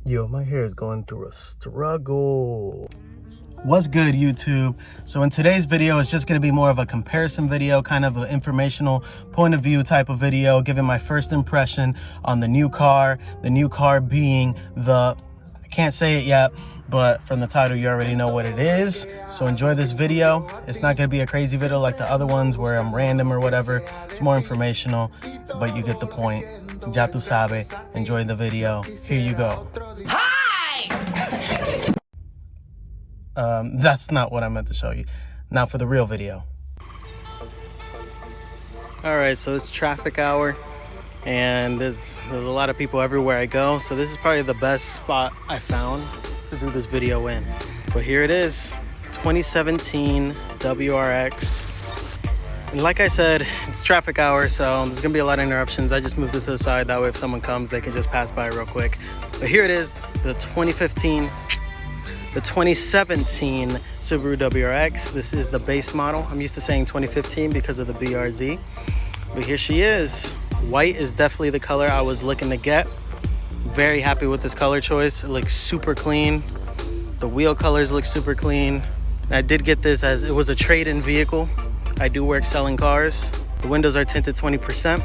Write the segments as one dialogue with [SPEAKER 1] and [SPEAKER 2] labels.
[SPEAKER 1] Yo, my hair is going through a struggle. What's good, YouTube? So in today's video, it's just going to be more of a comparison video, kind of an informational point of view type of video, giving my first impression on the new car being the, I can't say it yet, but from the title you already know what it is. So enjoy this video. It's not going to be a crazy video like the other ones where I'm random or whatever. It's more informational, but you get the point. Ya tu sabe. Enjoy the video. Here you go. That's not what I meant to show you. Now for the real video. All right, so it's traffic hour and there's a lot of people everywhere I go. So this is probably the best spot I found to do this video in. But here it is, 2017 WRX. And like I said, it's traffic hour, so there's gonna be a lot of interruptions. I just moved it to the side, that way if someone comes, they can just pass by real quick. But here it is, the 2017 Subaru WRX. This is the base model. I'm used to saying 2015 because of the BRZ. But here she is. White is definitely the color I was looking to get. Very happy with this color choice. It looks super clean. The wheel colors look super clean. And I did get this as it was a trade-in vehicle. I do work selling cars. The windows are tinted 20%.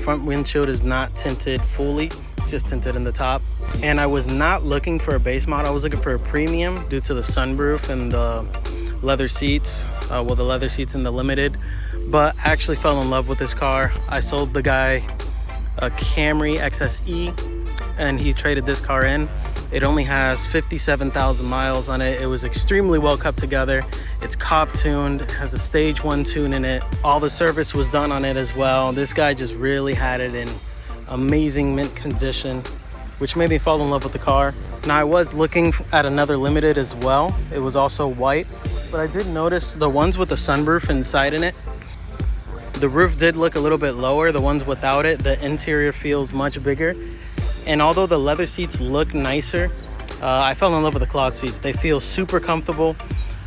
[SPEAKER 1] Front windshield is not tinted fully. It's just tinted in the top. And I was not looking for a base model. I was looking for a premium due to the sunroof and the leather seats. Well, the leather seats in the limited. But I actually fell in love with this car. I sold the guy a Camry XSE and he traded this car in. It only has 57,000 miles on it. It was extremely well kept together. It's cop tuned, it has a stage 1 tune in it. All the service was done on it as well. This guy just really had it in amazing mint condition, which made me fall in love with the car. Now I was looking at another limited as well. It was also white, but I did notice the ones with the sunroof inside in it, the roof did look a little bit lower. The ones without it, the interior feels much bigger. And although the leather seats look nicer, I fell in love with the cloth seats. They feel super comfortable.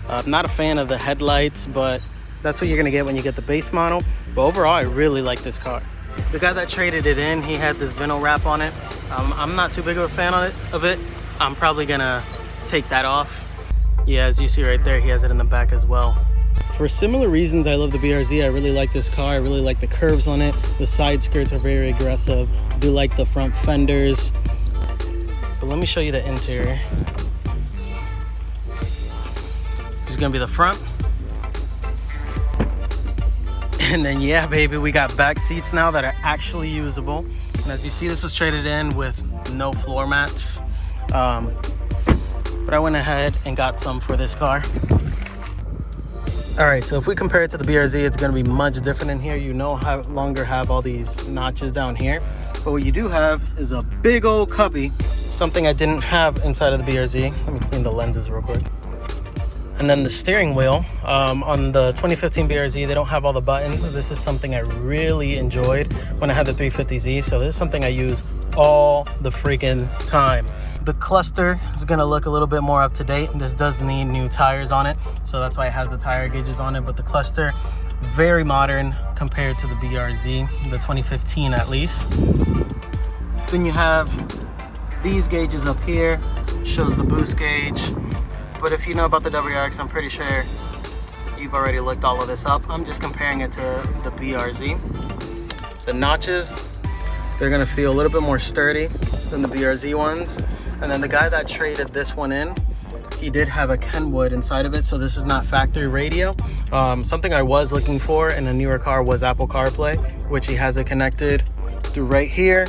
[SPEAKER 1] I'm not a fan of the headlights, but that's what you're gonna get when you get the base model. But overall, I really like this car. The guy that traded it in, he had this vinyl wrap on it. I'm not too big of a fan of it. I'm probably gonna take that off. Yeah, as you see right there, he has it in the back as well. For similar reasons, I love the BRZ. I really like this car. I really like the curves on it. The side skirts are very aggressive. I do like the front fenders. But let me show you the interior. This is gonna be the front. And then yeah, baby, we got back seats now that are actually usable. And as you see, this was traded in with no floor mats. But I went ahead and got some for this car. All right, so if we compare it to the BRZ, it's gonna be much different in here. You no longer have all these notches down here. But what you do have is a big old cubby, something I didn't have inside of the BRZ. Let me clean the lenses real quick. And then the steering wheel, on the 2015 BRZ, they don't have all the buttons. This is something I really enjoyed when I had the 350Z. So this is something I use all the freaking time. The cluster is gonna look a little bit more up to date. This does need new tires on it, so that's why it has the tire gauges on it. But the cluster, very modern compared to the BRZ, the 2015 at least. Then you have these gauges up here, shows the boost gauge. But if you know about the WRX, I'm pretty sure you've already looked all of this up. I'm just comparing it to the BRZ. The notches, they're gonna feel a little bit more sturdy than the BRZ ones. And then the guy that traded this one in, he did have a Kenwood inside of it, so this is not factory radio. Something I was looking for in a newer car was Apple CarPlay, which he has it connected through right here.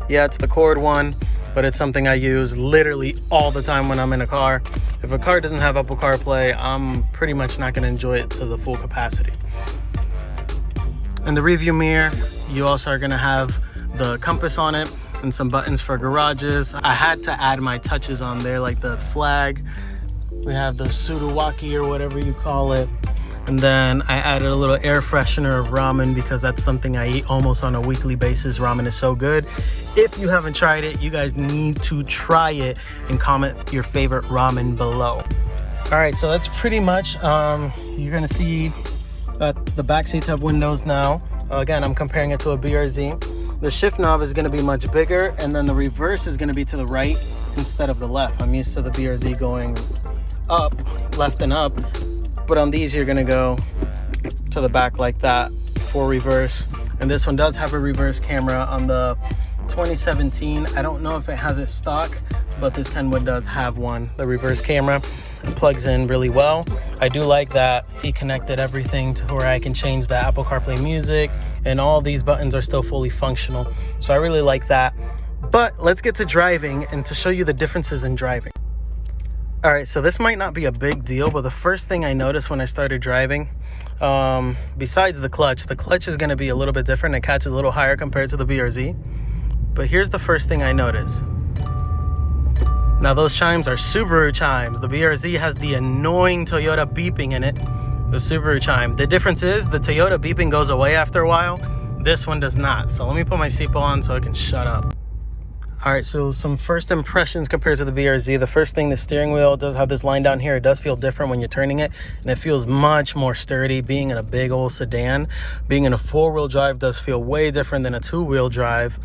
[SPEAKER 1] Yeah, it's the cord one, but it's something I use literally all the time when I'm in a car. If a car doesn't have Apple CarPlay, I'm pretty much not gonna enjoy it to the full capacity. In the rearview mirror, you also are gonna have the compass on it and some buttons for garages. I had to add my touches on there, like the flag. We have the Sudawaki or whatever you call it. And then I added a little air freshener of ramen because that's something I eat almost on a weekly basis. Ramen is so good. If you haven't tried it, you guys need to try it and comment your favorite ramen below. All right, so that's pretty much, you're gonna see that the back seats have windows now. Again, I'm comparing it to a BRZ. The shift knob is going to be much bigger, and then the reverse is going to be to the right instead of the left. I'm used to the BRZ going up, left and up, but on these you're going to go to the back like that for reverse. And this one does have a reverse camera on the 2017. I don't know if it has it stock, but this Kenwood does have one. The reverse camera plugs in really well. I do like that he connected everything to where I can change the Apple CarPlay music, and all these buttons are still fully functional. So I really like that. But let's get to driving and to show you the differences in driving. All right, so this might not be a big deal, but the first thing I noticed when I started driving, besides the clutch is going to be a little bit different. It catches a little higher compared to the BRZ. But here's the first thing I noticed. Now those chimes are Subaru chimes. The BRZ has the annoying Toyota beeping in it, the Subaru chime. The difference is the Toyota beeping goes away after a while. This one does not. So let me put my seatbelt on so I can shut up. All right, so some first impressions compared to the BRZ. The first thing, the steering wheel does have this line down here. It does feel different when you're turning it, and it feels much more sturdy. Being in a big old sedan, being in a four-wheel drive does feel way different than a two-wheel drive.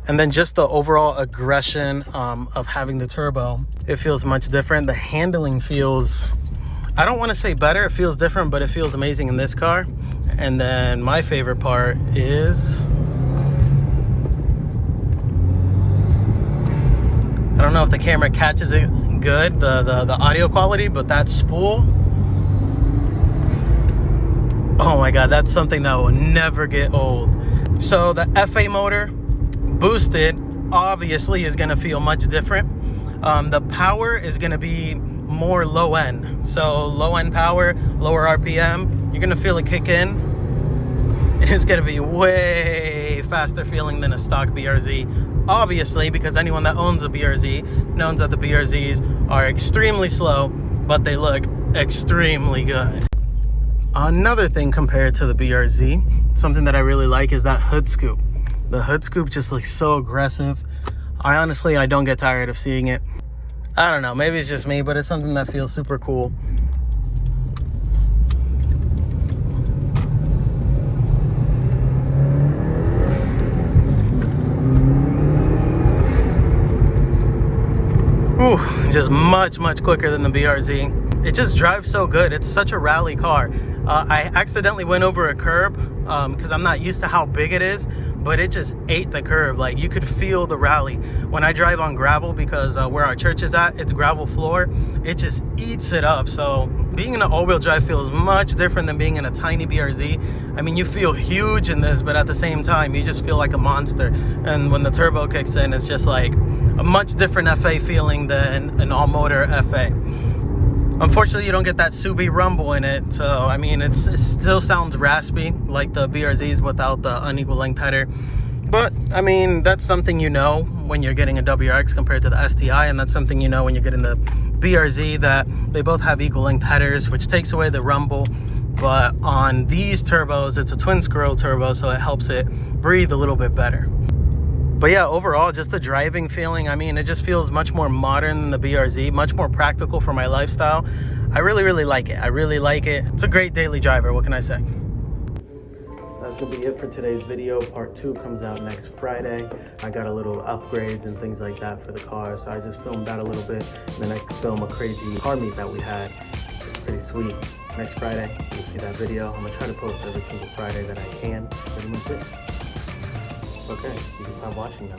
[SPEAKER 1] And then just the overall aggression of having the turbo, it feels much different. The handling feels, I don't want to say better, it feels different, but it feels amazing in this car. And then my favorite part is, I don't know if the camera catches it good, the audio quality, but that spool, oh my God, that's something that will never get old. So the FA motor, boosted, obviously is going to feel much different. The power is going to be more low end. So low end power, lower RPM, you're going to feel it kick in. It's going to be way faster feeling than a stock BRZ. Obviously, because anyone that owns a BRZ knows that the BRZs are extremely slow, but they look extremely good. Another thing compared to the BRZ, something that I really like is that hood scoop. The hood scoop just looks so aggressive. I don't get tired of seeing it. I don't know, maybe it's just me, but it's something that feels super cool. Ooh, just much quicker than the BRZ. It just drives so good. It's such a rally car. I accidentally went over a curb because I'm not used to how big it is, but it just ate the curb. Like, you could feel the rally. When I drive on gravel, because where our church is at, it's gravel floor, it just eats it up. So being in an all-wheel drive feels much different than being in a tiny BRZ. I mean, you feel huge in this, but at the same time, you just feel like a monster. And when the turbo kicks in, it's just like a much different FA feeling than an all-motor FA. Unfortunately, you don't get that Subi rumble in it. So, I mean, it still sounds raspy like the BRZs without the unequal length header. But, I mean, that's something you know when you're getting a WRX compared to the STI. And that's something you know when you're getting the BRZ, that they both have equal length headers, which takes away the rumble. But on these turbos, it's a twin scroll turbo, so it helps it breathe a little bit better. But yeah, overall, just the driving feeling, I mean, it just feels much more modern than the BRZ, much more practical for my lifestyle. I really like it. I really like it. It's a great daily driver, what can I say? So that's gonna be it for today's video. Part 2 comes out next Friday. I got a little upgrades and things like that for the car, so I just filmed that a little bit, and then I could film a crazy car meet that we had. It's pretty sweet. Next Friday, you'll see that video. I'm gonna try to post every single Friday that I can. Pretty much it. Okay, you can stop watching now.